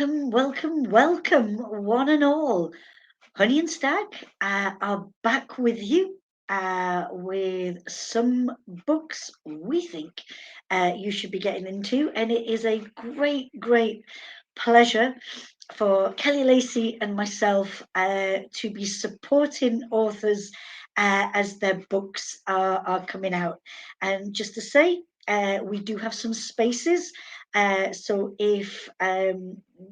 welcome, one and all. Honey and Stag are back with you with some books we think you should be getting into, and it is a great pleasure for Kelly Lacey and myself to be supporting authors as their books are coming out. And just to say, we do have some spaces. So if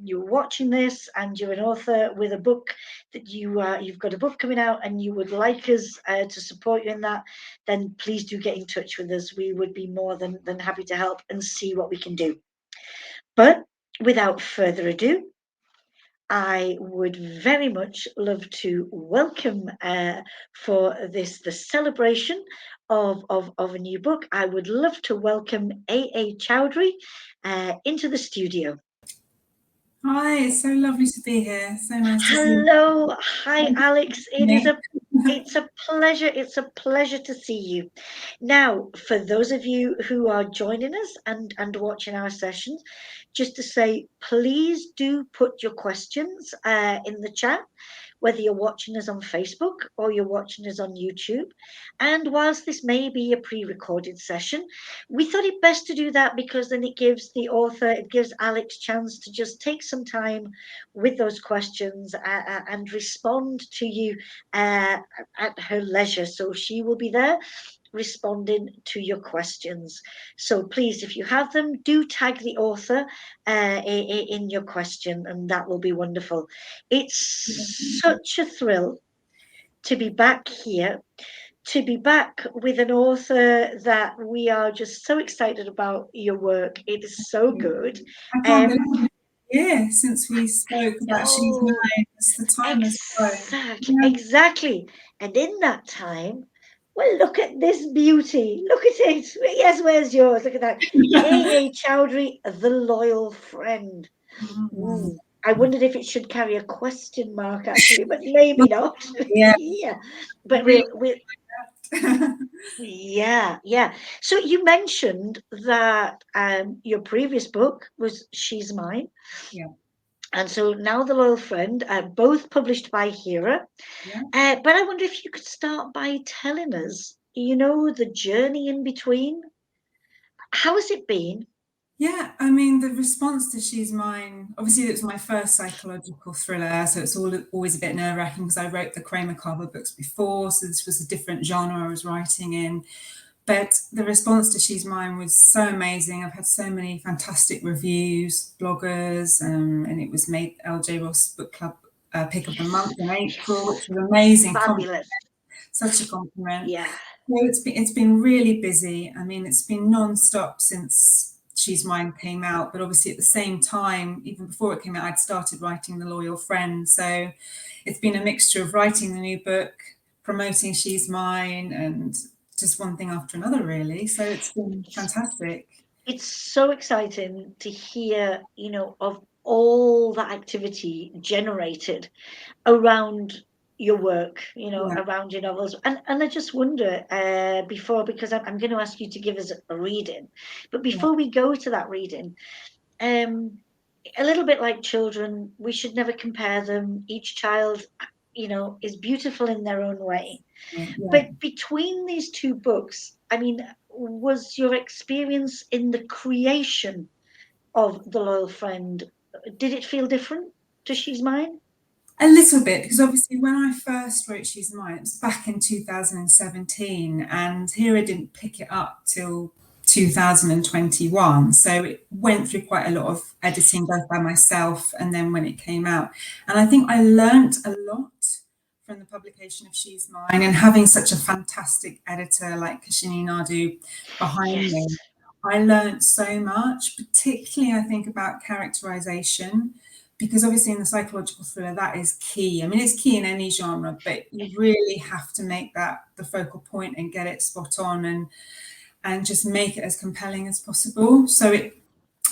you're watching this and you're an author with a book that you've got a book coming out and you would like us to support you in that, then please do get in touch with us. We would be more than happy to help and see what we can do. But without further ado, I would very much love to welcome for the celebration of a new book. I would love to welcome A. Chaudhuri into the studio. Hi, it's so lovely to be here. So nice to see you. Hello, hi Alex. It's a pleasure. It's a pleasure to see you. Now, for those of you who are joining us and watching our sessions, just to say, please do put your questions in the chat, whether you're watching us on Facebook or you're watching us on YouTube. And whilst this may be a pre-recorded session, we thought it best to do that because then it gives the author, it gives Alex chance to just take some time with those questions and respond to you at her leisure. So she will be there responding to your questions. So please, if you have them, do tag the author in your question, and that will be wonderful. It's such a thrill to be back here, to be back with an author that we are just so excited about your work. It is so good. I can't believe since we spoke about She's Oh, Mine. The time has flown. exactly. And in that time, well, look at this beauty. Look at it. Yes, where's yours? Look at that. A. Chowdhury, the loyal friend. Mm. I wondered if it should carry a question mark, actually, but maybe not. Yeah. Yeah. But we'll yeah. So you mentioned that your previous book was She's Mine. Yeah. And so now The Loyal Friend, both published by Hera. Yeah. But I wonder if you could start by telling us, the journey in between. How has it been? Yeah, I mean, the response to She's Mine, obviously it was my first psychological thriller, so it's always a bit nerve-wracking because I wrote the Kramer Carver books before, so this was a different genre I was writing in. But the response to She's Mine was so amazing. I've had so many fantastic reviews, bloggers, and it was made LJ Ross Book Club Pick of the Month in April, which was amazing. Fabulous. Such a compliment. Yeah. So it's been really busy. I mean, it's been non-stop since She's Mine came out, but obviously at the same time, even before it came out, I'd started writing The Loyal Friend. So it's been a mixture of writing the new book, promoting She's Mine, and just one thing after another, really. So it's been fantastic. It's so exciting to hear, of all that activity generated around your work, around your novels. And I just wonder, because I'm going to ask you to give us a reading, but before we go to that reading, a little bit like children, we should never compare them. Each child, is beautiful in their own way. But between these two books, I mean, was your experience in the creation of The Loyal Friend, did it feel different to She's Mine? A little bit, because obviously when I first wrote She's Mine, it was back in 2017, and Hera didn't pick it up till 2021. So it went through quite a lot of editing, both by myself and then when it came out. And I think I learnt a lot from the publication of She's Mine, and having such a fantastic editor like Kashini Nadu behind me. I learnt so much, particularly I think about characterization, because obviously in the psychological thriller, that is key. I mean, it's key in any genre, but you really have to make that the focal point and get it spot on and just make it as compelling as possible. So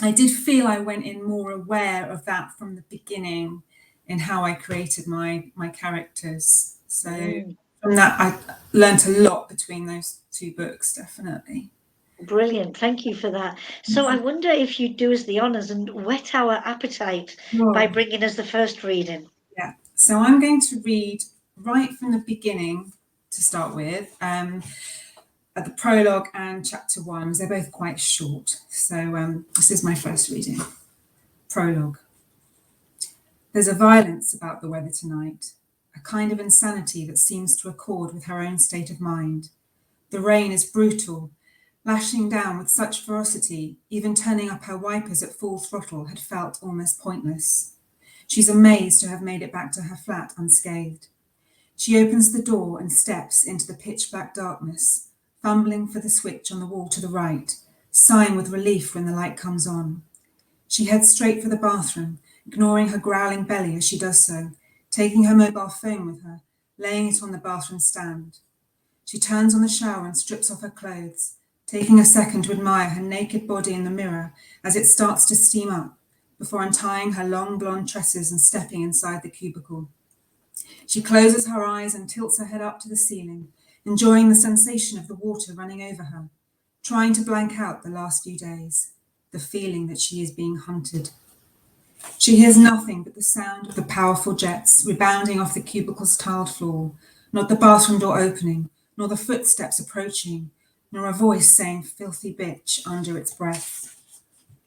I did feel I went in more aware of that from the beginning in how I created my characters. So from that, I learnt a lot between those two books, definitely. Brilliant. Thank you for that. So I wonder if you'd do us the honours and whet our appetite by Oh, bringing us the first reading. yeah. So I'm going to read right from the beginning to start with, at the prologue and chapter 1. They're both quite short. So this is my first reading. Prologue. There's a violence about the weather tonight, a kind of insanity that seems to accord with her own state of mind. The rain is brutal, lashing down with such ferocity, even turning up her wipers at full throttle had felt almost pointless. She's amazed to have made it back to her flat unscathed. She opens the door and steps into the pitch-black darkness, fumbling for the switch on the wall to the right, sighing with relief when the light comes on. She heads straight for the bathroom, ignoring her growling belly as she does so, taking her mobile phone with her, laying it on the bathroom stand. She turns on the shower and strips off her clothes, taking a second to admire her naked body in the mirror as it starts to steam up, before untying her long blonde tresses and stepping inside the cubicle. She closes her eyes and tilts her head up to the ceiling, enjoying the sensation of the water running over her, trying to blank out the last few days, the feeling that she is being hunted. She hears nothing but the sound of the powerful jets rebounding off the cubicle's tiled floor, not the bathroom door opening, nor the footsteps approaching, nor a voice saying filthy bitch under its breath.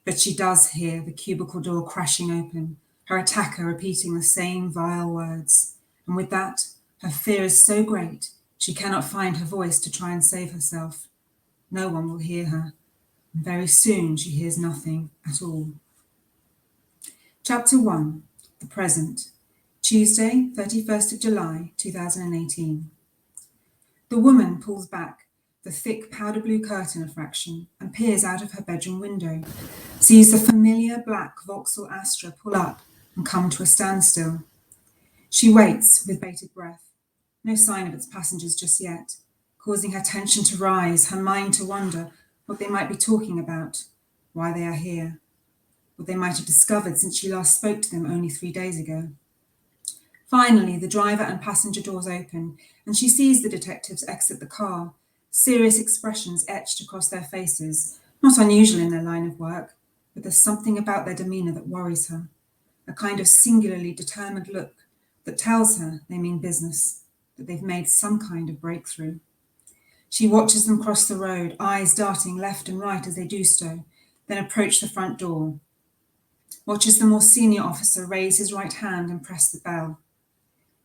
But she does hear the cubicle door crashing open, her attacker repeating the same vile words. And with that, her fear is so great, she cannot find her voice to try and save herself. No one will hear her, and very soon she hears nothing at all. Chapter 1, The Present, Tuesday, 31st of July, 2018. The woman pulls back the thick powder blue curtain a fraction and peers out of her bedroom window, sees the familiar black Vauxhall Astra pull up and come to a standstill. She waits with bated breath, no sign of its passengers just yet, causing her tension to rise, her mind to wonder what they might be talking about, why they are here, what they might have discovered since she last spoke to them only 3 days ago. Finally, the driver and passenger doors open, and she sees the detectives exit the car, serious expressions etched across their faces, not unusual in their line of work, but there's something about their demeanour that worries her, a kind of singularly determined look that tells her they mean business, that they've made some kind of breakthrough. She watches them cross the road, eyes darting left and right as they do so, then approach the front door. Watches the more senior officer raise his right hand and press the bell.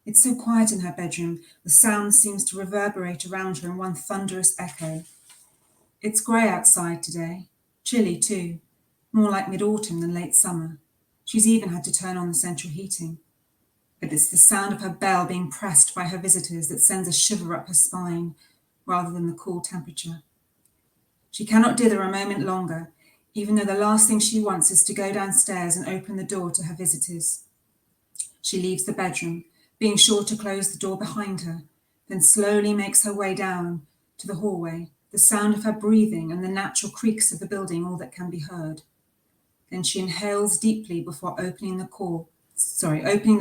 It's so quiet in her bedroom, the sound seems to reverberate around her in one thunderous echo. It's grey outside today, chilly too, more like mid-autumn than late summer. She's even had to turn on the central heating. But it's the sound of her bell being pressed by her visitors that sends a shiver up her spine, rather than the cool temperature. She cannot dither a moment longer, even though the last thing she wants is to go downstairs and open the door to her visitors. She leaves the bedroom, being sure to close the door behind her, then slowly makes her way down to the hallway, the sound of her breathing and the natural creaks of the building all that can be heard. Then she inhales deeply before opening the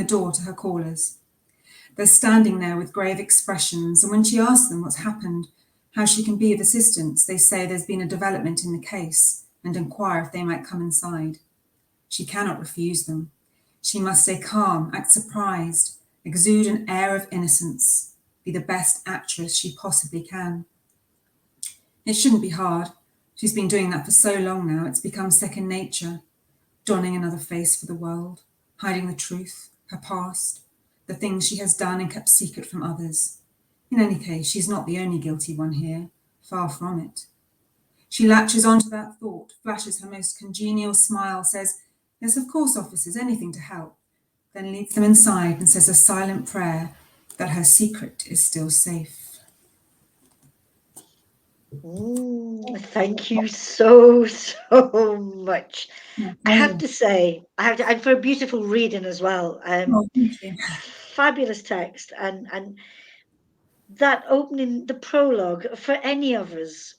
door to her callers. They're standing there with grave expressions, and when she asks them what's happened, how she can be of assistance, they say there's been a development in the case and inquire if they might come inside. She cannot refuse them. She must stay calm, act surprised, exude an air of innocence, be the best actress she possibly can. It shouldn't be hard. She's been doing that for so long now, it's become second nature, donning another face for the world, hiding the truth, her past, the things she has done and kept secret from others. In any case, she's not the only guilty one here, far from it. She latches onto that thought, flashes her most congenial smile, says, "Yes, of course, officers, anything to help," then leads them inside and says a silent prayer that her secret is still safe. Thank you so, so much. I have Oh, to say, and for a beautiful reading as well. thank you. Fabulous text, and that opening, the prologue, for any of us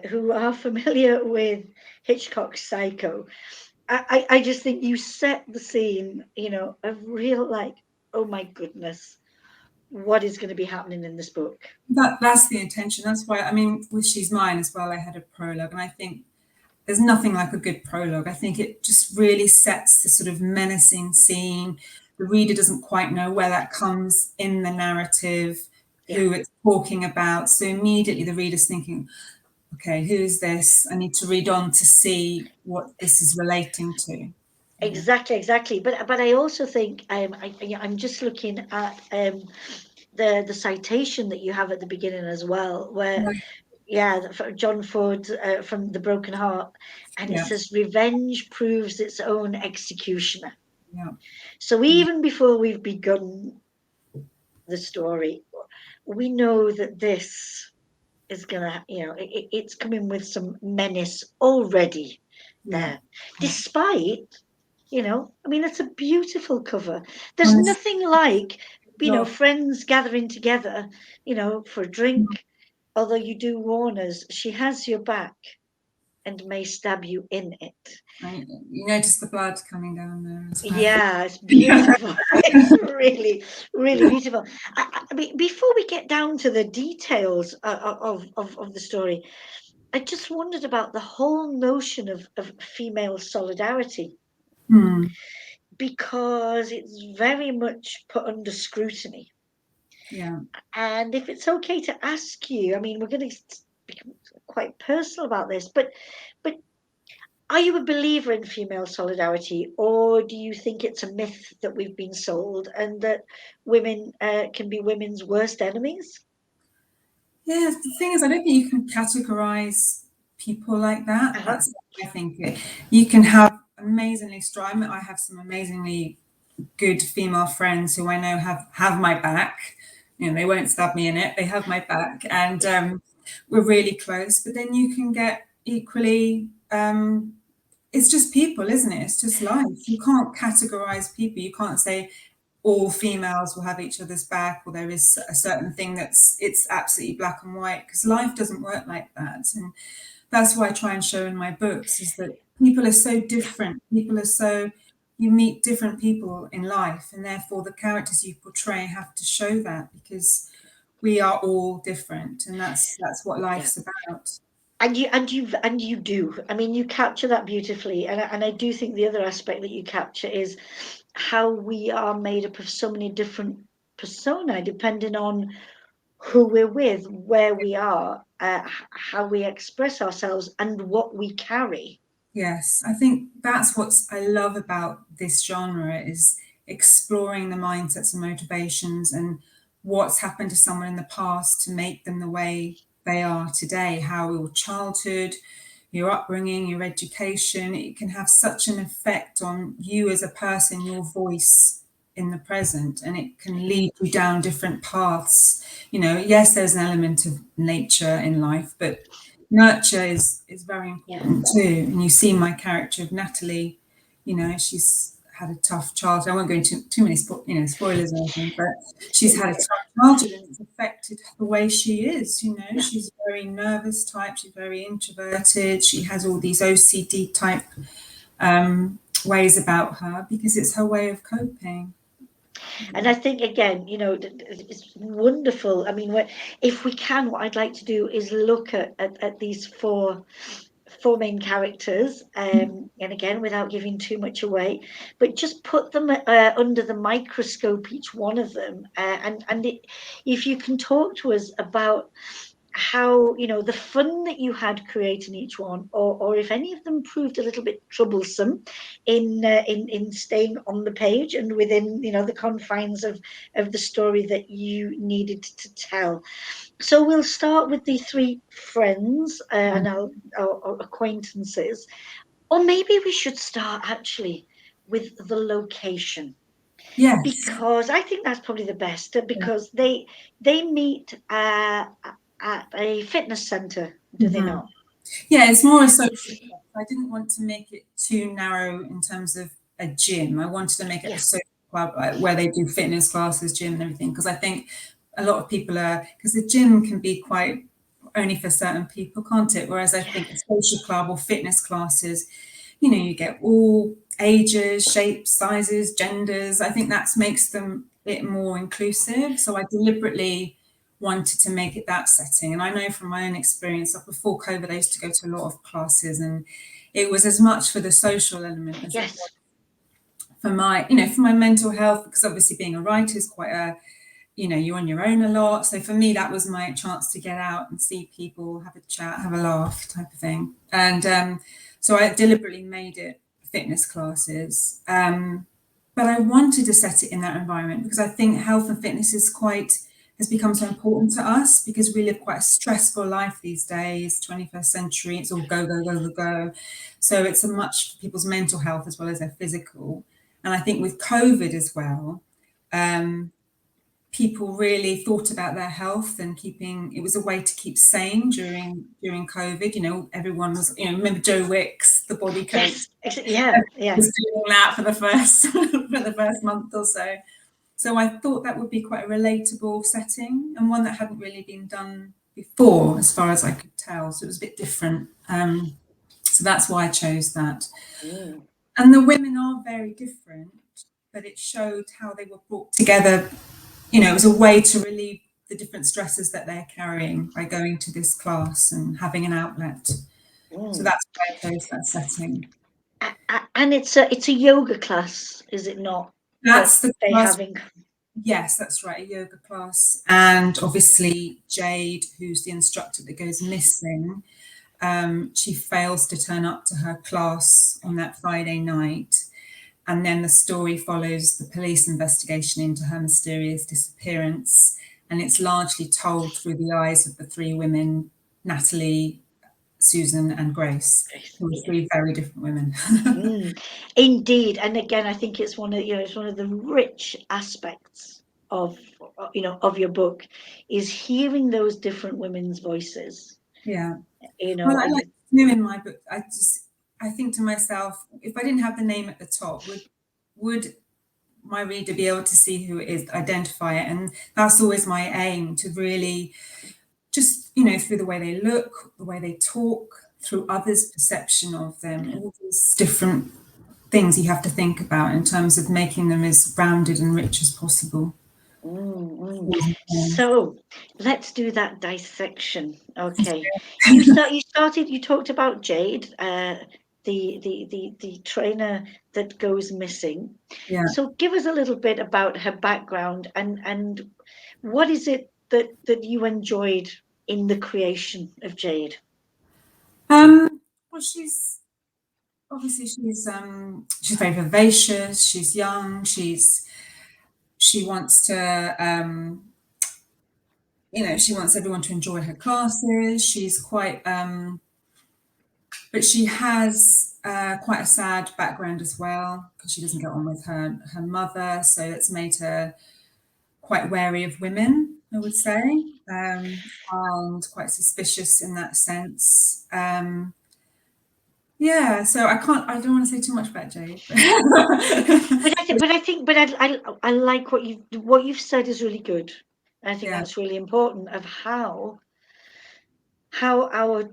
who are familiar with Hitchcock's Psycho, I just think you set the scene, of real, like, oh my goodness, what is going to be happening in this book. That's the intention. That's why, I mean, with She's Mine as well, I had a prologue, and I think there's nothing like a good prologue. I think it just really sets the sort of menacing scene. The reader doesn't quite know where that comes in the narrative, who it's talking about. So immediately the reader's thinking, okay, who is this? I need to read on to see what this is relating to. Exactly. But I also think I'm just looking at the citation that you have at the beginning as well, where John Ford from The Broken Heart, and it says revenge proves its own executioner. Yeah. So even before we've begun the story, we know that this is gonna, it's coming with some menace already there, despite, I mean, it's a beautiful cover. There's nothing like, friends gathering together, for a drink, although you do warn us, she has your back and may stab you in it. You notice the blood coming down there as well. Yeah, it's beautiful. It's really, really beautiful. I mean, before we get down to the details of the story, I just wondered about the whole notion of female solidarity, because it's very much put under scrutiny. Yeah. And if it's okay to ask you, I mean, we're going to become quite personal about this, but are you a believer in female solidarity, or do you think it's a myth that we've been sold and that women can be women's worst enemies? Yeah, the thing is, I don't think you can categorize people like that. That's what I think. You can have amazingly strong. I have some amazingly good female friends who I know have my back. They won't stab me in it. They have my back, and we're really close. But then you can get equally. It's just people, isn't it? It's just life. You can't categorize people. You can't say all females will have each other's back, or there is a certain thing it's absolutely black and white, because life doesn't work like that. And that's why I try and show in my books, is that people are so different. You meet different people in life, and therefore the characters you portray have to show that, because we are all different, and that's what life's about. And you do. I mean, you capture that beautifully, and I do think the other aspect that you capture is how we are made up of so many different personae, depending on who we're with, where we are, how we express ourselves, and what we carry. Yes, I think that's what I love about this genre, is exploring the mindsets and motivations and what's happened to someone in the past to make them the way they are today, how your childhood, your upbringing, your education, it can have such an effect on you as a person, your voice in the present, and it can lead you down different paths. Yes, there's an element of nature in life, but nurture is very important too. And you see my character of Natalie, she's had a tough childhood. I won't go into too many spoilers or anything, but she's had a tough childhood, and it's affected the way she is. She's a very nervous type, she's very introverted, she has all these OCD type ways about her, because it's her way of coping. And I think, again, it's wonderful. I mean, if we can, what I'd like to do is look at these four main characters, and again, without giving too much away, but just put them under the microscope, each one of them, if you can talk to us about how, the fun that you had creating each one, or if any of them proved a little bit troublesome in staying on the page and within, the confines of the story that you needed to tell. So we'll start with the three friends and our acquaintances, or maybe we should start actually with the location. Yes. Because I think that's probably the best, because they meet at a fitness center, do they not? Yeah, it's more a social club. I didn't want to make it too narrow in terms of a gym. I wanted to make it a social club where they do fitness classes, gym and everything, because I think a lot of people because the gym can be quite only for certain people, can't it? Whereas I think a social club or fitness classes, you get all ages, shapes, sizes, genders. I think that makes them it more inclusive. So I deliberately wanted to make it that setting. And I know from my own experience, like before COVID, I used to go to a lot of classes, and it was as much for the social element as it was for my, for my mental health, because obviously being a writer is quite a, you're on your own a lot. So for me, that was my chance to get out and see people, have a chat, have a laugh type of thing. And so I deliberately made it fitness classes. But I wanted to set it in that environment because I think health and fitness has become so important to us because we live quite a stressful life these days, 21st century, it's all go, go, go, go, go. So it's a much for people's mental health as well as their physical. And I think with COVID as well, people really thought about their health and it was a way to keep sane during COVID. Everyone was, remember Joe Wicks, the body coach? Yes, was doing that for the first month or so. So I thought that would be quite a relatable setting and one that hadn't really been done before, as far as I could tell. So it was a bit different. So that's why I chose that. And the women are very different, but it showed how they were brought together. It was a way to relieve the different stresses that they're carrying by going to this class and having an outlet. So that's why I chose that setting. And it's a yoga class, is it not? That's the class. Yes, that's right, a yoga class. And obviously Jade, who's the instructor that goes missing, she fails to turn up to her class on that Friday night. And then the story follows the police investigation into her mysterious disappearance. And it's largely told through the eyes of the three women, Natalie, Susan and Grace, who are three very different women. Indeed. And again, I think it's one of the rich aspects of your book is hearing those different women's voices. Yeah. Well, I like to do in my book, I think to myself, if I didn't have the name at the top, would my reader be able to see who it is, identify it? And that's always my aim, to really just, through the way they look, the way they talk, through others' perception of them, all these different things you have to think about in terms of making them as rounded and rich as possible. So let's do that dissection. Okay. You talked about Jade, the trainer that goes missing. Yeah. So give us a little bit about her background and what is it that you enjoyed in the creation of Jade? Well, she's very vivacious, she's young, she wants to she wants everyone to enjoy her classes. She's quite but she has quite a sad background as well, because she doesn't get on with her mother, so it's made her quite wary of women, I would say, and quite suspicious in that sense. Yeah, so I don't want to say too much about Jade. I like what you've said is really good. I think that's really important of how our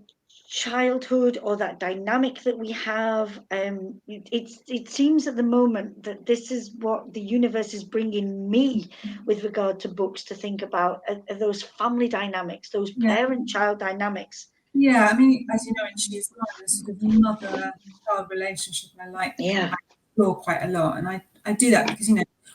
childhood or that dynamic that we have. It seems at the moment that this is what the universe is bringing me with regard to books to think about, those family dynamics, those parent-child dynamics. Yeah, I mean, as you know, and she's got a sort of mother-child relationship I like to explore quite a lot. And I do that because,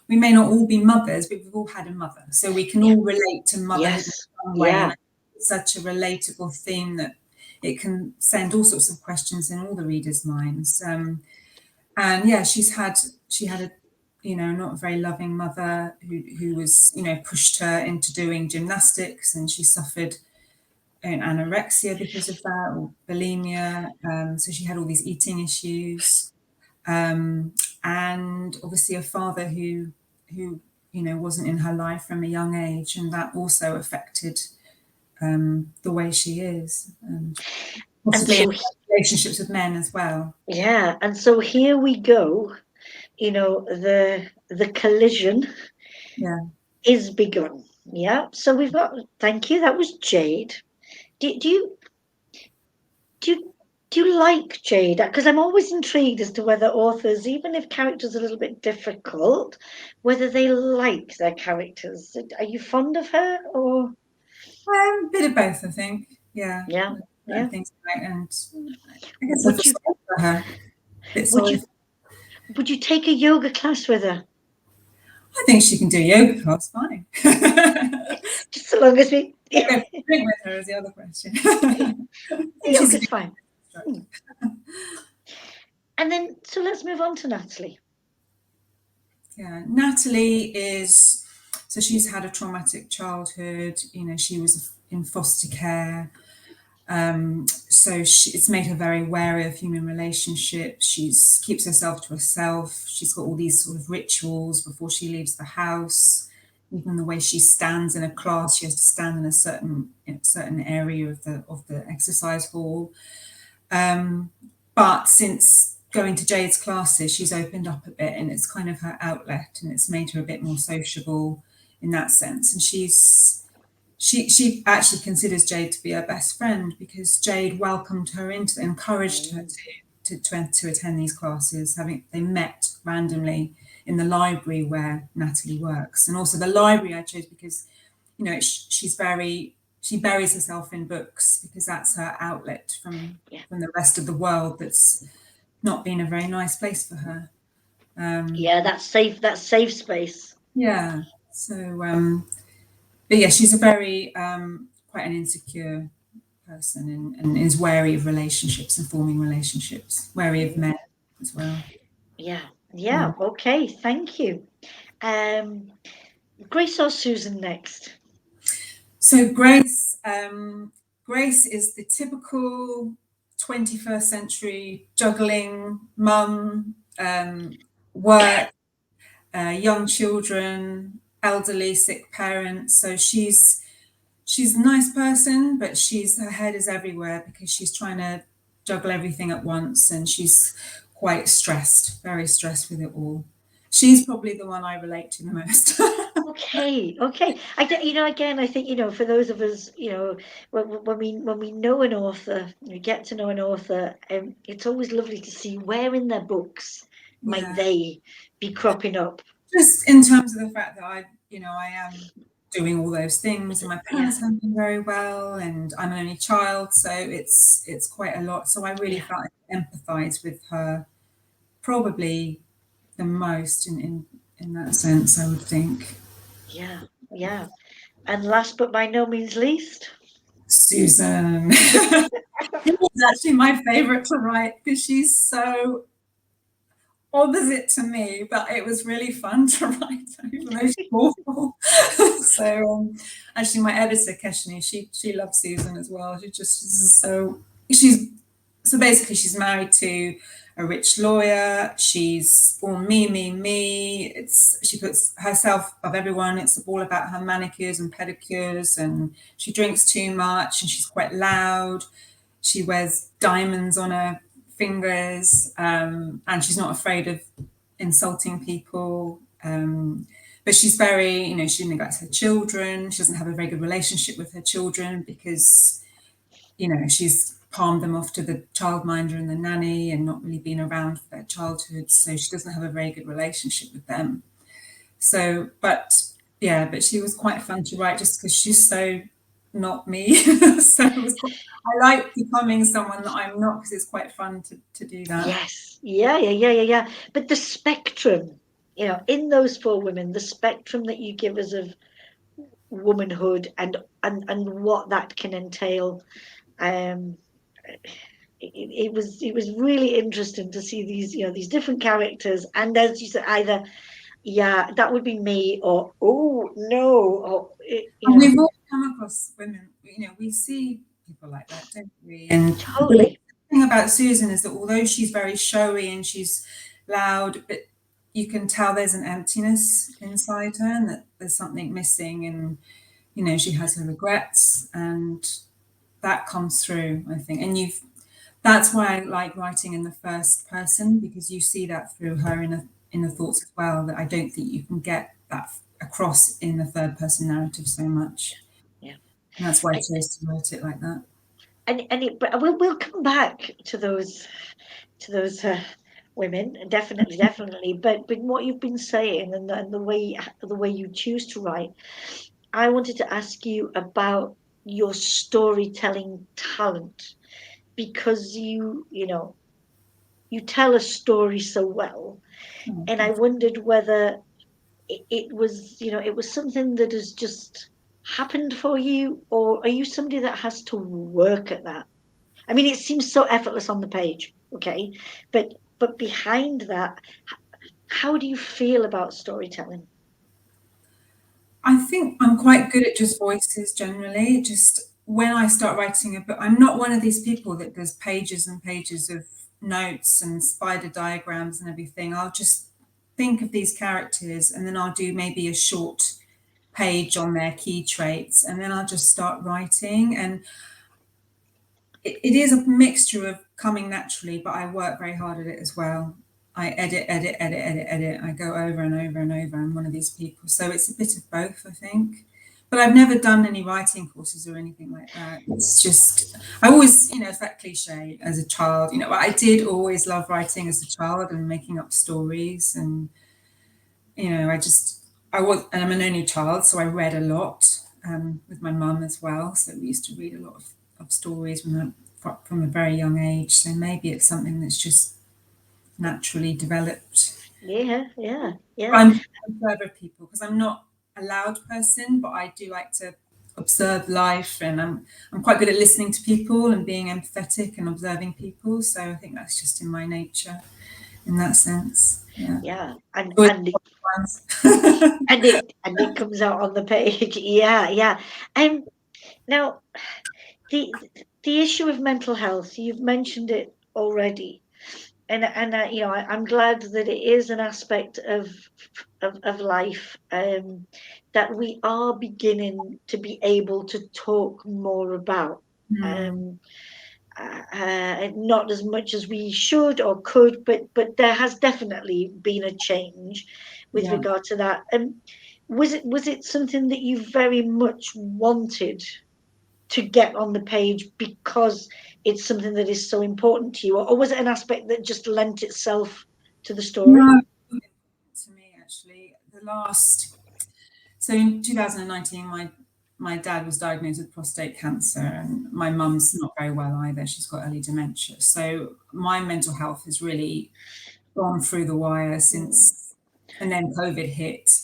we may not all be mothers, but we've all had a mother. So we can all relate to motherhood in some way. And it's such a relatable theme that it can send all sorts of questions in all the readers' minds. And yeah, she had a, not a very loving mother who was, pushed her into doing gymnastics, and she suffered anorexia because of that, or bulimia. So she had all these eating issues, and obviously a father who wasn't in her life from a young age, and that also affected the way she is, and possibly in relationships with men as well. Yeah, and so here we go. The collision is begun. Yeah, so we've got. Thank you. That was Jade. Do you Do you like Jade? Because I'm always intrigued as to whether authors, even if characters are a little bit difficult, whether they like their characters. Are you fond of her or? A bit of both, I think. Yeah. Yeah, yeah. Things like, and I guess I feel Would you sorry for her. A bit would sorry. you would you take a yoga class with her? I think she can do yoga class fine. Just so long as we Go drink with her is the other question. I think she's a yoga's good fine. instructor. And then so let's move on to Natalie. Yeah, Natalie is, so she's had a traumatic childhood. You know, she was in foster care. So it's made her very wary of human relationships. She keeps herself to herself. She's got all these sort of rituals before she leaves the house. Even the way she stands in a class, she has to stand in a certain area of the exercise hall. But since going to Jade's classes, she's opened up a bit, and it's kind of her outlet, and it's made her a bit more sociable in that sense. And she actually considers Jade to be her best friend because Jade welcomed her into, encouraged her to attend these classes. They met randomly in the library where Natalie works, and also the library I chose because, you know, she buries herself in books because that's her outlet from the rest of the world. That's not been a very nice place for her. Yeah, that's safe space. Yeah. So, but yeah, she's a very quite an insecure person and is wary of relationships and forming relationships, wary of men as well. Yeah. Okay, thank you. Grace or Susan next? So Grace is the typical 21st century juggling mum, work, young children, elderly, sick parents. So she's a nice person, but her head is everywhere because she's trying to juggle everything at once, and she's quite stressed, very stressed with it all. She's probably the one I relate to the most. Okay. Again, I think, for those of us, when we know an author, we get to know an author, it's always lovely to see where in their books might they be cropping up. Just in terms of the fact that I am doing all those things, and my parents haven't been very well, and I'm an only child, so it's quite a lot. So I really felt I empathise with her probably the most in that sense, I would think. Yeah. And last but by no means least, Susan. It's actually my favourite to write because she's so opposite to me, but it was really fun to write, even though she's awful. So actually my editor Keshni, she loves Susan as well. So basically she's married to a rich lawyer. She's all me. She puts herself above everyone. It's all about her manicures and pedicures, and she drinks too much, and she's quite loud. She wears diamonds on her fingers, and she's not afraid of insulting people. But she's very, she neglects her children. She doesn't have a very good relationship with her children because, she's palmed them off to the childminder and the nanny and not really been around for their childhood. So she doesn't have a very good relationship with them. So, but she was quite fun to write just because she's so not me. So I like becoming someone that I'm not because it's quite fun to do that. Yes. Yeah. But the spectrum, in those four women, the spectrum that you give us of womanhood and what that can entail, it was really interesting to see these different characters, and as you said, either that would be me, or oh no, or and we've all come across women, we see people like that, don't we? And totally. The thing about Susan is that although she's very showy and she's loud, but you can tell there's an emptiness inside her and that there's something missing, and she has her regrets, and that comes through, I think. And that's why I like writing in the first person, because you see that through her inner thoughts as well, that I don't think you can get that across in the third person narrative so much. Yeah. And that's why I chose to write it like that. but we'll come back to those women, definitely. But what you've been saying and the way you choose to write, I wanted to ask you about your storytelling talent because you tell a story so well, Oh, and I wondered whether it was it was something that has just happened for you, or are you somebody that has to work at that? I mean, it seems so effortless on the page, okay, but behind that, how do you feel about storytelling? I think I'm quite good at just voices generally. Just when I start writing a book, I'm not one of these people that does pages and pages of notes and spider diagrams and everything. I'll just think of these characters and then I'll do maybe a short page on their key traits and then I'll just start writing. And it is a mixture of coming naturally, but I work very hard at it as well. I edit. I go over and over and over. I'm one of these people. So it's a bit of both, I think. But I've never done any writing courses or anything like that. It's just, I always, it's that cliche as a child. I did always love writing as a child and making up stories. And, and I'm an only child, so I read a lot with my mum as well. So we used to read a lot of stories from a very young age. So maybe it's something that's just naturally developed. Yeah. I'm observer people because I'm not a loud person, but I do like to observe life, and I'm quite good at listening to people and being empathetic and observing people. So I think that's just in my nature, in that sense. Yeah, and Always and ones. it comes out on the page. Yeah. Now the the issue of mental health, you've mentioned it already, and I'm glad that it is an aspect of life, that we are beginning to be able to talk more about. Hmm. Um, Not as much as we should or could, but there has definitely been a change with Yeah. regard to that. Was it something that you very much wanted to get on the page because it's something that is so important to you, or was it an aspect that just lent itself to the story? No, to me actually, so in 2019, my dad was diagnosed with prostate cancer, and my mum's not very well either. She's got early dementia. So my mental health has really gone through the wire Mm, since, and then COVID hit,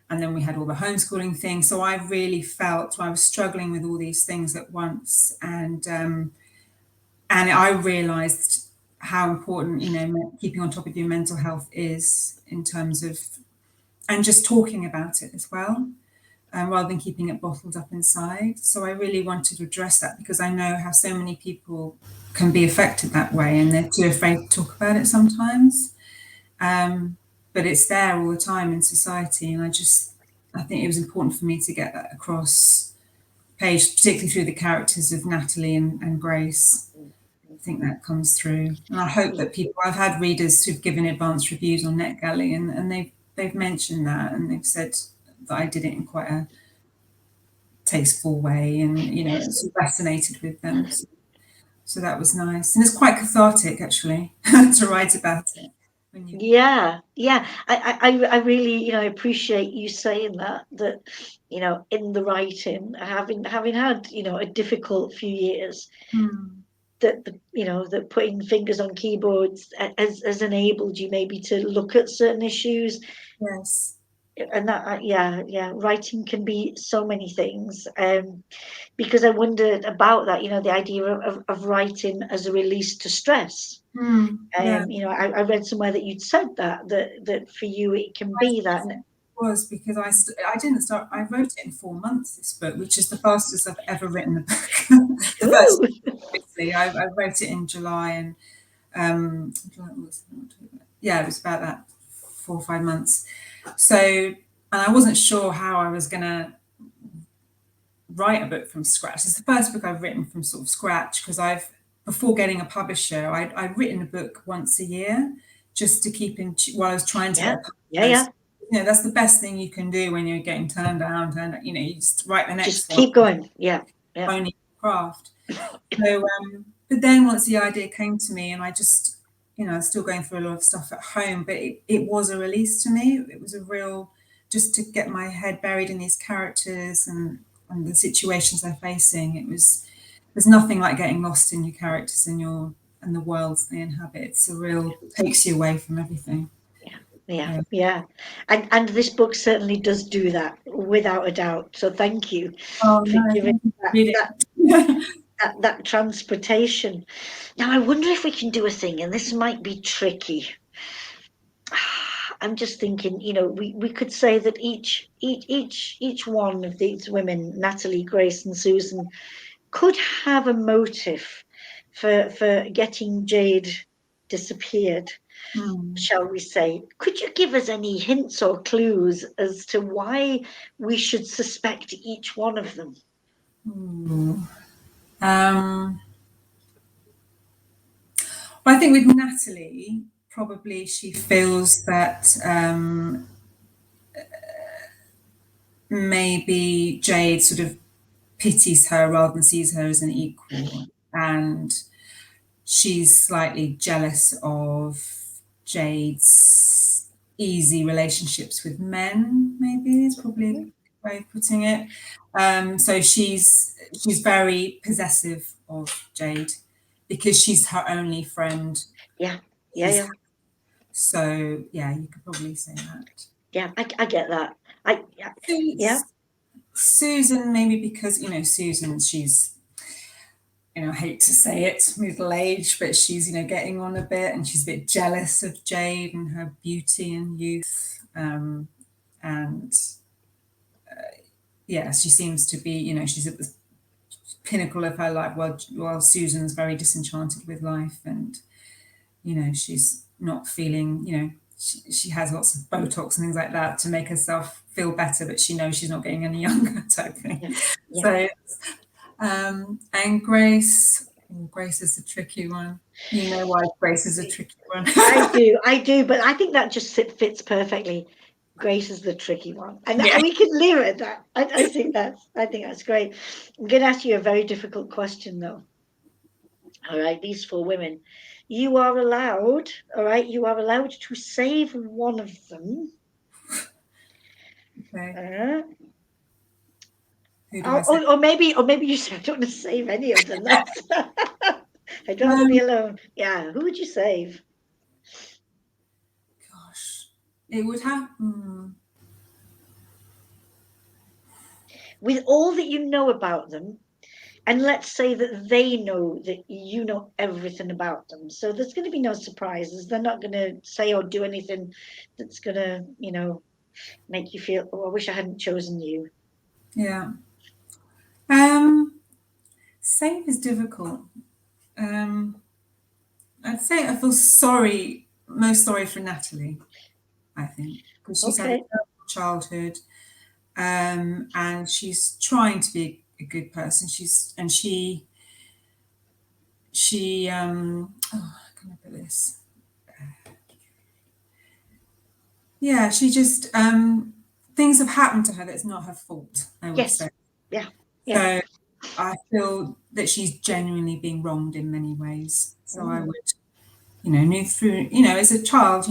and then we had all the homeschooling thing. So I really felt I was struggling with all these things at once, and I realised how important keeping on top of your mental health is in terms of, and just talking about it as well, rather than keeping it bottled up inside. So I really wanted to address that because I know how so many people can be affected that way and they're too afraid to talk about it sometimes. But it's there all the time in society. And I think it was important for me to get that across page, particularly through the characters of Natalie and Grace. I think that comes through. And I hope that I've had readers who've given advanced reviews on NetGalley and they've mentioned that and they've said that I did it in quite a tasteful way and yes. it's resonated with them. So that was nice. And it's quite cathartic actually to write about it when you Yeah. I really, appreciate you saying that, in the writing, having had, a difficult few years, hmm, that putting fingers on keyboards has enabled you maybe to look at certain issues, yes. and that, yeah, writing can be so many things. Because I wondered about that, the idea of writing as a release to stress. Yeah. I read somewhere that you'd said that for you it can be that. And, Was because I didn't start. I wrote it in 4 months. This book, which is the fastest I've ever written a book. The first, ooh, obviously, I wrote it in July, and yeah, it was about that 4 or 5 months. So, and I wasn't sure how I was going to write a book from scratch. It's the first book I've written from sort of scratch because before getting a publisher, I'd written a book once a year just to keep in while I was trying to yeah, get a yeah. publisher. That's the best thing you can do when you're getting turned down. You just write the next Just one, keep going. Yeah. only craft. So, but then once the idea came to me, and I just, I was still going through a lot of stuff at home, but it was a release to me. It was a real, just to get my head buried in these characters and the situations they're facing. There's nothing like getting lost in your characters and the worlds they inhabit. It's a real, takes you away from everything. Yeah. And this book certainly does do that, without a doubt. So thank you Oh for no, giving read that, it. that transportation. Now, I wonder if we can do a thing, and this might be tricky. I'm just thinking, we could say that each one of these women, Natalie, Grace, and Susan, could have a motive for getting Jade disappeared, shall we say. Could you give us any hints or clues as to why we should suspect each one of them? Well, I think with Natalie, probably she feels that maybe Jade sort of pities her rather than sees her as an equal, and she's slightly jealous of Jade's easy relationships with men. Maybe is probably a good way of putting it. So she's very possessive of Jade because she's her only friend. Yeah. So yeah, you could probably say that. Yeah, I get that. Yeah. Susan, maybe because Susan, she's I hate to say it, middle aged, but she's getting on a bit, and she's a bit jealous of Jade and her beauty and youth, and yeah, she seems to be she's at the pinnacle of her life, while Susan's very disenchanted with life, and she's not feeling she has lots of Botox and things like that to make herself feel better, but she knows she's not getting any younger type thing. Yeah. So and Grace is a tricky one. You know why Grace is a tricky one. I do, but I think that just fits perfectly. Grace is the tricky one, and we can leave it at that. I think that's great. I'm going to ask you a very difficult question, though. All right, these four women, you are allowed. All right, you are allowed to save one of them. Okay. Or maybe you say, I don't want to save any of them. I don't want to be alone. Yeah, who would you save? Gosh, it would have. With all that you know about them, and let's say that they know that you know everything about them, so there's going to be no surprises. They're not going to say or do anything that's going to, make you feel, oh, I wish I hadn't chosen you. Yeah. Save is difficult. I'd say I feel most sorry for Natalie, I think, because she's had a terrible childhood, and she's trying to be a good person. How can I put this? Yeah, she just things have happened to her that's not her fault, I would say. Yeah. So I feel that she's genuinely being wronged in many ways. So I would, as a child,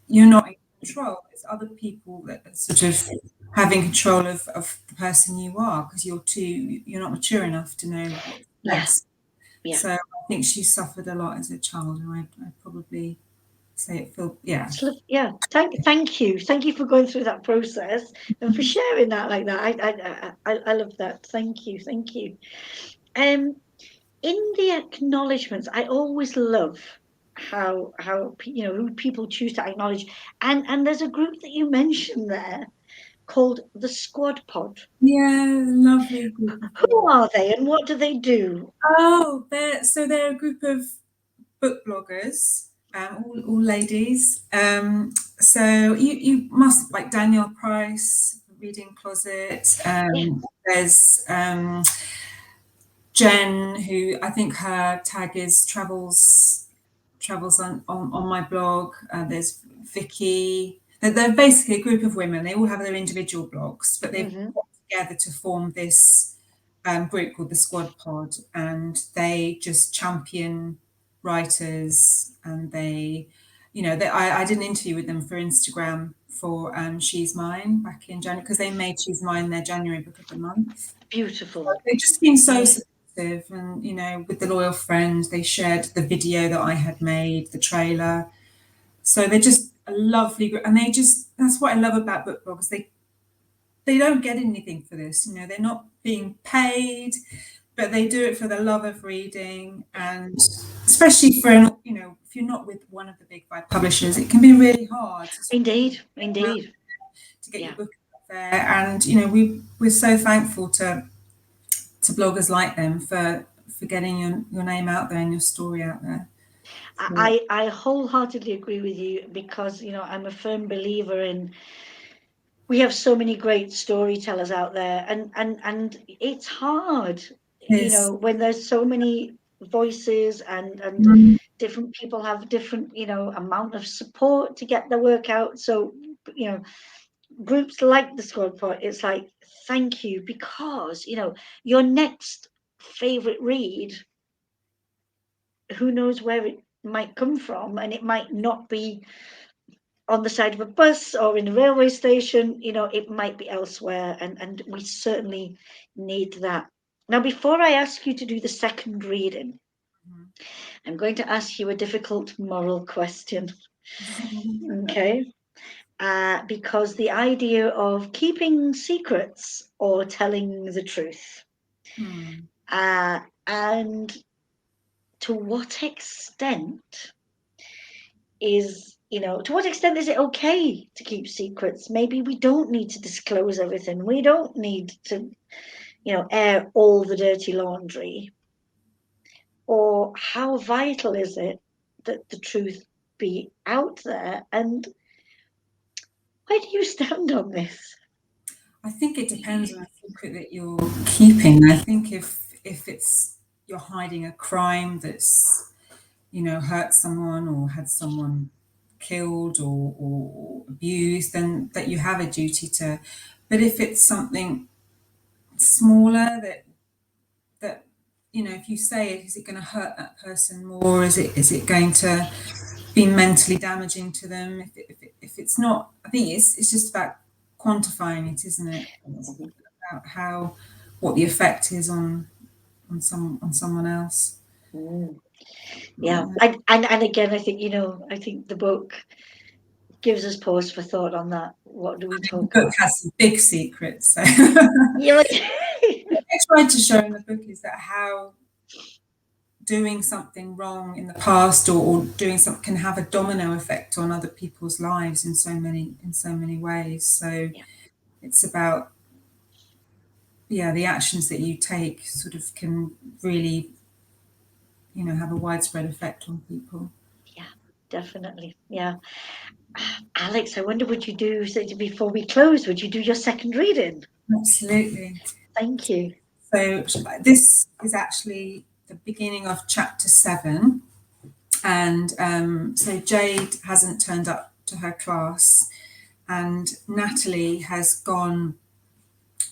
you're not in control. It's other people that are sort of having control of the person you are, because you're not mature enough to know what's best. Yeah. So I think she suffered a lot as a child, and I'd probably say it felt Thank you for going through that process and for sharing that like that. I love that. Thank you. In the acknowledgements, I always love how who people choose to acknowledge, and there's a group that you mentioned there called the Squad Pod. Yeah, lovely group. Who are they and what do they do? Oh, they're a group of book bloggers, all ladies. So you must like Danielle Price, Reading Closet. There's Jen, who I think her tag is travels on my blog. There's Vicky. They're basically a group of women. They all have their individual blogs, but they've got together to form this group called the Squad Pod, and they just champion writers, and they, I did an interview with them for Instagram for She's Mine back in January, because they made She's Mine their January book of the month. Beautiful. They've just been so supportive, and with the Loyal Friend, they shared the video that I had made, the trailer. So they're just a lovely group, and that's what I love about book bloggers. They don't get anything for this, they're not being paid, but they do it for the love of reading. And especially for, if you're not with one of the big 5 publishers, it can be really hard. Indeed. To get your book out there. And, we're so thankful to bloggers like them for getting your name out there and your story out there. I wholeheartedly agree with you, because, I'm a firm believer in, we have so many great storytellers out there, and it's hard, Yes. when there's so many voices and different people have different, amount of support to get their work out. So, groups like the Squad Pod, it's like, thank you, because, your next favorite read, who knows where it might come from, and it might not be on the side of a bus or in a railway station, it might be elsewhere, and we certainly need that. Now, before I ask you to do the second reading, I'm going to ask you a difficult moral question. Okay? Because the idea of keeping secrets or telling the truth, and to what extent is it okay to keep secrets? Maybe we don't need to disclose everything. We don't need to, air all the dirty laundry. Or how vital is it that the truth be out there? And where do you stand on this? I think it depends on the secret that you're keeping. I think if it's you're hiding a crime that's, hurt someone or had someone killed or abused, then that you have a duty to. But if it's something smaller that if you say it, is it going to hurt that person more? Is it going to be mentally damaging to them? If it's not, I think it's just about quantifying it, isn't it? It's about what the effect is on someone else. Yeah, and again, I think the book gives us pause for thought on that. What do we talk about? The book has some big secrets. So. Yeah. What I tried to show in the book is that how doing something wrong in the past or doing something can have a domino effect on other people's lives in so many ways. So it's about the actions that you take sort of can really have a widespread effect on people. Yeah, definitely. Yeah. Alex, I wonder, before we close, would you do your second reading? Absolutely. Thank you. So this is actually the beginning of chapter 7. And so Jade hasn't turned up to her class, and Natalie has gone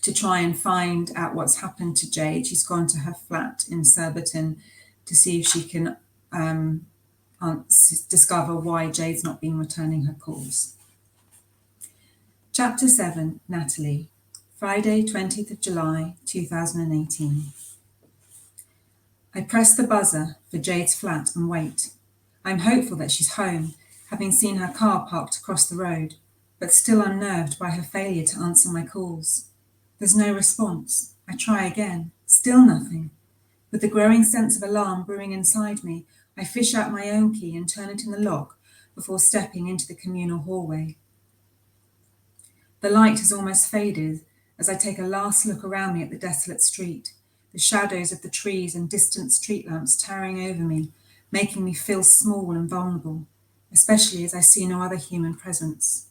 to try and find out what's happened to Jade. She's gone to her flat in Surbiton to see if she can discover why Jade's not been returning her calls. Chapter 7, Natalie, Friday, 20th of July, 2018. I press the buzzer for Jade's flat and wait. I'm hopeful that she's home, having seen her car parked across the road, but still unnerved by her failure to answer my calls. There's no response. I try again. Still nothing. With the growing sense of alarm brewing inside me, I fish out my own key and turn it in the lock before stepping into the communal hallway. The light has almost faded as I take a last look around me at the desolate street, the shadows of the trees and distant street lamps towering over me, making me feel small and vulnerable, especially as I see no other human presence.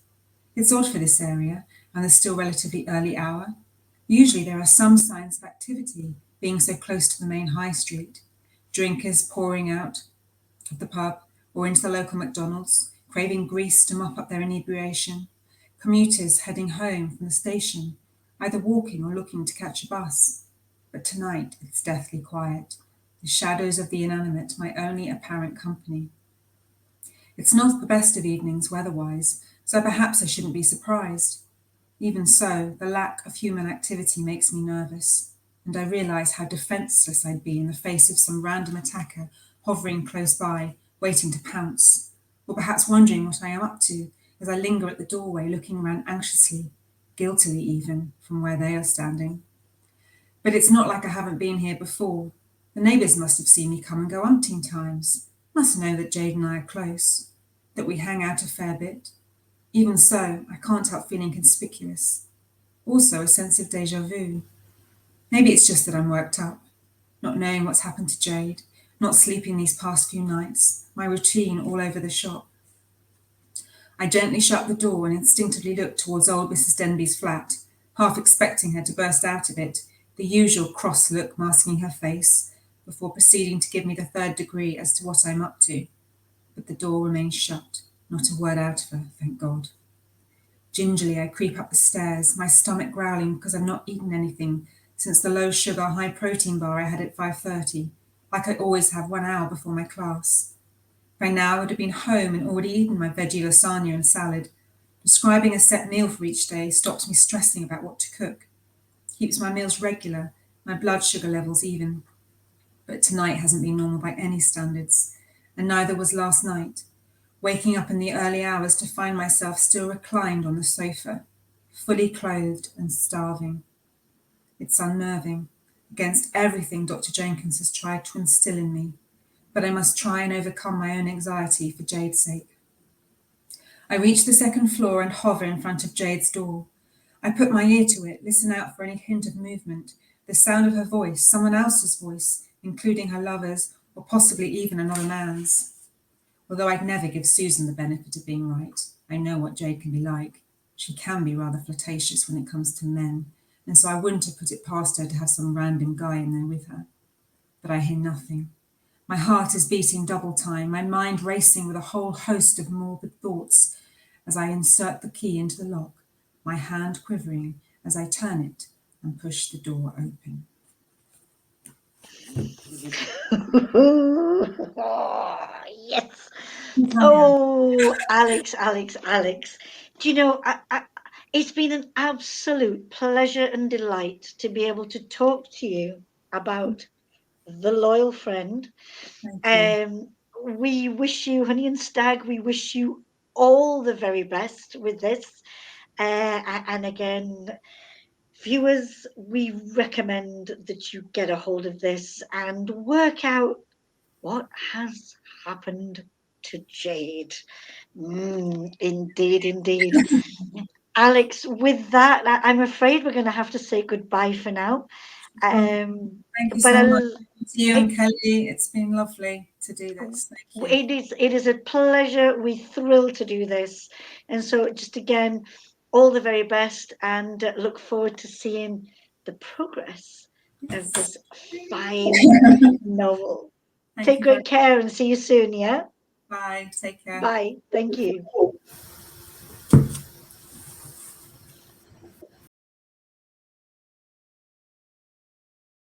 It's odd for this area and the still relatively early hour. Usually there are some signs of activity, being so close to the main high street. Drinkers pouring out of the pub or into the local McDonald's, craving grease to mop up their inebriation. Commuters heading home from the station, either walking or looking to catch a bus. but tonight it's deathly quiet, the shadows of the inanimate my only apparent company. It's not the best of evenings weather-wise, so perhaps I shouldn't be surprised. Even so, the lack of human activity makes me nervous, and I realise how defenceless I'd be in the face of some random attacker hovering close by, waiting to pounce, or perhaps wondering what I am up to as I linger at the doorway looking around anxiously, guiltily even, from where they are standing. But it's not like I haven't been here before. The neighbours must have seen me come and go umpteen times, must know that Jade and I are close, that we hang out a fair bit. Even so, I can't help feeling conspicuous. Also, a sense of déjà vu. Maybe it's just that I'm worked up, not knowing what's happened to Jade, not sleeping these past few nights, my routine all over the shop. I gently shut the door and instinctively looked towards old Mrs. Denby's flat, half expecting her to burst out of it, the usual cross look masking her face, before proceeding to give me the third degree as to what I'm up to. But the door remains shut, not a word out of her, thank God. Gingerly, I creep up the stairs, my stomach growling because I've not eaten anything since the low-sugar, high-protein bar I had at 5:30, like I always have 1 hour before my class. By now, I would have been home and already eaten my veggie lasagna and salad. Describing a set meal for each day stops me stressing about what to cook, keeps my meals regular, my blood sugar levels even. But tonight hasn't been normal by any standards, and neither was last night, waking up in the early hours to find myself still reclined on the sofa, fully clothed and starving. It's unnerving, against everything Dr. Jenkins has tried to instill in me, but I must try and overcome my own anxiety for Jade's sake. I reach the second floor and hover in front of Jade's door. I put my ear to it, listen out for any hint of movement, the sound of her voice, someone else's voice, including her lover's, or possibly even another man's. Although I'd never give Susan the benefit of being right, I know what Jade can be like. She can be rather flirtatious when it comes to men, and so I wouldn't have put it past her to have some random guy in there with her. But I hear nothing. My heart is beating double time, my mind racing with a whole host of morbid thoughts as I insert the key into the lock, my hand quivering as I turn it and push the door open. Yes. Oh, Alex. Do you know, it's been an absolute pleasure and delight to be able to talk to you about The Loyal Friend. Thank you. We wish you, Honey and Stag, we wish you all the very best with this. And again, viewers, we recommend that you get a hold of this and work out what has happened to Jade. Indeed. Alex, with that, I'm afraid we're going to have to say goodbye for now. Thank you But so much to you and Kelly. It's been lovely to do this. Thank you. it is a pleasure. We're thrilled to do this. And so just again, all the very best and look forward to seeing the progress of this fine novel. Take great care and see you soon, yeah? Bye. Take care. Bye. Thank you.